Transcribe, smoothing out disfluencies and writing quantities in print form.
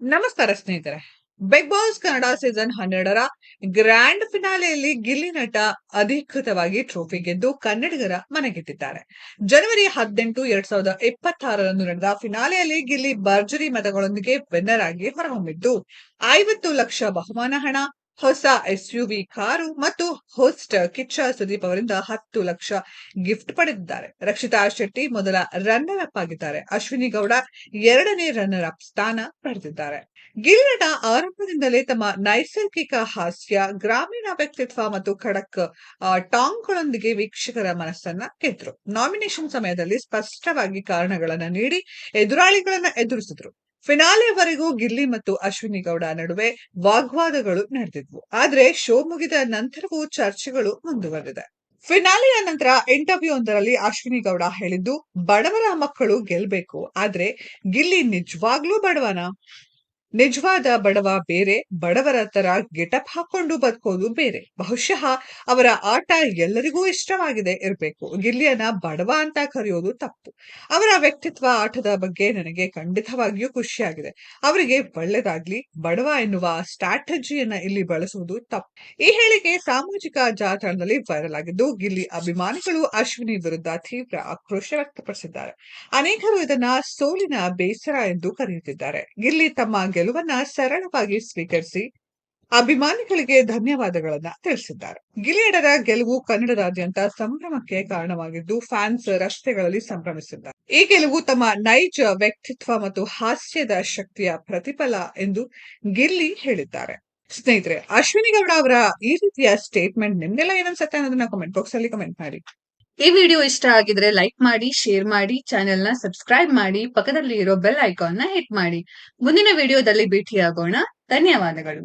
ನಮಸ್ಕಾರ ಸ್ನೇಹಿತರೆ. Big boss Kannada season 12ರ ಗ್ರ್ಯಾಂಡ್ ಫಿನಾಲೆಯಲ್ಲಿ ಗಿಲ್ಲಿ ನಟ ಅಧಿಕೃತವಾಗಿ ಟ್ರೋಫಿ ಗೆದ್ದು ಕನ್ನಡಿಗರ ಮನೆಗೆದ್ದಿದ್ದಾರೆ. ಜನವರಿ 18, 2026ರಂದು ನಡೆದ ಫಿನಾಲೆಯಲ್ಲಿ ಗಿಲ್ಲಿ ಭರ್ಜರಿ ಮತಗಳೊಂದಿಗೆ ವಿನ್ನರ್ ಆಗಿ ಹೊರಹೊಮ್ಮಿದ್ದು 50 ಲಕ್ಷ ಬಹುಮಾನ ಹಣ, ಹೊಸ ಎಸ್ಯುವಿ ಕಾರು ಮತ್ತು ಹೋಸ್ಟ್ ಕಿಚ್ಚ ಸುದೀಪ್ ಅವರಿಂದ 10 ಲಕ್ಷ ಗಿಫ್ಟ್ ಪಡೆದಿದ್ದಾರೆ. ರಕ್ಷಿತಾ ಶೆಟ್ಟಿ ಮೊದಲ ರನ್ನರ್ ಅಪ್ ಆಗಿದ್ದಾರೆ. ಅಶ್ವಿನಿ ಗೌಡ ಎರಡನೇ ರನ್ನರ್ ಅಪ್ ಸ್ಥಾನ ಪಡೆದಿದ್ದಾರೆ. ಗಿಲ್ಲಿ ನಟ ಆರಂಭದಿಂದಲೇ ತಮ್ಮ ನೈಸರ್ಗಿಕ ಹಾಸ್ಯ, ಗ್ರಾಮೀಣ ವ್ಯಕ್ತಿತ್ವ ಮತ್ತು ಖಡಕ್ ಟಾಂಗ್ಗಳೊಂದಿಗೆ ವೀಕ್ಷಕರ ಮನಸ್ಸನ್ನ ಗೆದ್ರು. ನಾಮಿನೇಷನ್ ಸಮಯದಲ್ಲಿ ಸ್ಪಷ್ಟವಾಗಿ ಕಾರಣಗಳನ್ನ ನೀಡಿ ಎದುರಾಳಿಗಳನ್ನ ಎದುರಿಸಿದ್ರು. ಫಿನಾಲೆವರೆಗೂ ಗಿಲ್ಲಿ ಮತ್ತು ಅಶ್ವಿನಿ ಗೌಡ ನಡುವೆ ವಾಗ್ವಾದಗಳು ನಡೆದಿದ್ವು. ಆದ್ರೆ ಶೋ ಮುಗಿದ ನಂತರವೂ ಚರ್ಚೆಗಳು ಮುಂದುವರೆದಿದೆ. ಫಿನಾಲೆಯ ನಂತರ ಇಂಟರ್ವ್ಯೂ ಒಂದರಲ್ಲಿ ಅಶ್ವಿನಿ ಗೌಡ ಹೇಳಿದ್ದು, ಬಡವರ ಮಕ್ಕಳು ಗೆಲ್ಬೇಕು, ಆದ್ರೆ ಗಿಲ್ಲಿ ನಿಜವಾಗ್ಲೂ ಬಡವನ? ನಿಜವಾದ ಬಡವ ಬೇರೆ, ಬಡವರ ತರ ಗೆಟಪ್ ಹಾಕೊಂಡು ಬದುಕೋದು ಬೇರೆ. ಬಹುಶಃ ಅವರ ಆಟ ಎಲ್ಲರಿಗೂ ಇಷ್ಟವಾಗಿದೆ ಇರಬೇಕು. ಗಿಲ್ಲಿಯನ್ನ ಬಡವ ಅಂತ ಕರೆಯೋದು ತಪ್ಪು. ಅವರ ವ್ಯಕ್ತಿತ್ವ, ಆಟದ ಬಗ್ಗೆ ನನಗೆ ಖಂಡಿತವಾಗಿಯೂ ಖುಷಿಯಾಗಿದೆ. ಅವರಿಗೆ ಒಳ್ಳೆದಾಗ್ಲಿ. ಬಡವ ಎನ್ನುವ ಸ್ಟ್ರಾಟಜಿಯನ್ನ ಇಲ್ಲಿ ಬಳಸುವುದು ತಪ್ಪು. ಈ ಹೇಳಿಕೆ ಸಾಮಾಜಿಕ ಜಾಲತಾಣದಲ್ಲಿ ವೈರಲ್ ಆಗಿದ್ದು, ಗಿಲ್ಲಿ ಅಭಿಮಾನಿಗಳು ಅಶ್ವಿನಿ ವಿರುದ್ಧ ತೀವ್ರ ಆಕ್ರೋಶ ವ್ಯಕ್ತಪಡಿಸಿದ್ದಾರೆ. ಅನೇಕರು ಇದನ್ನ ಸೋಲಿನ ಬೇಸರ ಎಂದು ಕರೆಯುತ್ತಿದ್ದಾರೆ. ಗಿಲ್ಲಿ ತಮ್ಮ ಗೆಲುವನ್ನ ಸರಳವಾಗಿ ಸ್ವೀಕರಿಸಿ ಅಭಿಮಾನಿಗಳಿಗೆ ಧನ್ಯವಾದಗಳನ್ನ ತಿಳಿಸಿದ್ದಾರೆ. ಗಿಲ್ಲಿಯಡರ ಗೆಲುವು ಕನ್ನಡದಾದ್ಯಂತ ಸಂಭ್ರಮಕ್ಕೆ ಕಾರಣವಾಗಿದ್ದು, ಫ್ಯಾನ್ಸ್ ರಸ್ತೆಗಳಲ್ಲಿ ಸಂಭ್ರಮಿಸಿದ್ದಾರೆ. ಈ ಗೆಲುವು ತಮ್ಮ ನೈಜ ವ್ಯಕ್ತಿತ್ವ ಮತ್ತು ಹಾಸ್ಯದ ಶಕ್ತಿಯ ಪ್ರತಿಫಲ ಎಂದು ಗಿಲ್ಲಿ ಹೇಳಿದ್ದಾರೆ. ಸ್ನೇಹಿತರೆ, ಅಶ್ವಿನಿ ಗೌಡ ಅವರ ಈ ರೀತಿಯ ಸ್ಟೇಟ್ಮೆಂಟ್ ನಿಮ್ಗೆಲ್ಲ ಏನನ್ಸುತ್ತೆ ಅನ್ನೋದನ್ನ ಕಮೆಂಟ್ ಬಾಕ್ಸ್ ಅಲ್ಲಿ ಕಮೆಂಟ್ ಮಾಡಿ. ಈ ವಿಡಿಯೋ ಇಷ್ಟ ಆಗಿದ್ರೆ ಲೈಕ್ ಮಾಡಿ, ಶೇರ್ ಮಾಡಿ, ಚಾನೆಲ್ ನ ಸಬ್ಸ್ಕ್ರೈಬ್ ಮಾಡಿ, ಪಕ್ಕದಲ್ಲಿ ಇರೋ ಬೆಲ್ ಐಕಾನ್ ನ ಹಿಟ್ ಮಾಡಿ. ಮುಂದಿನ ವಿಡಿಯೋದಲ್ಲಿ ಭೇಟಿಯಾಗೋಣ. ಧನ್ಯವಾದಗಳು.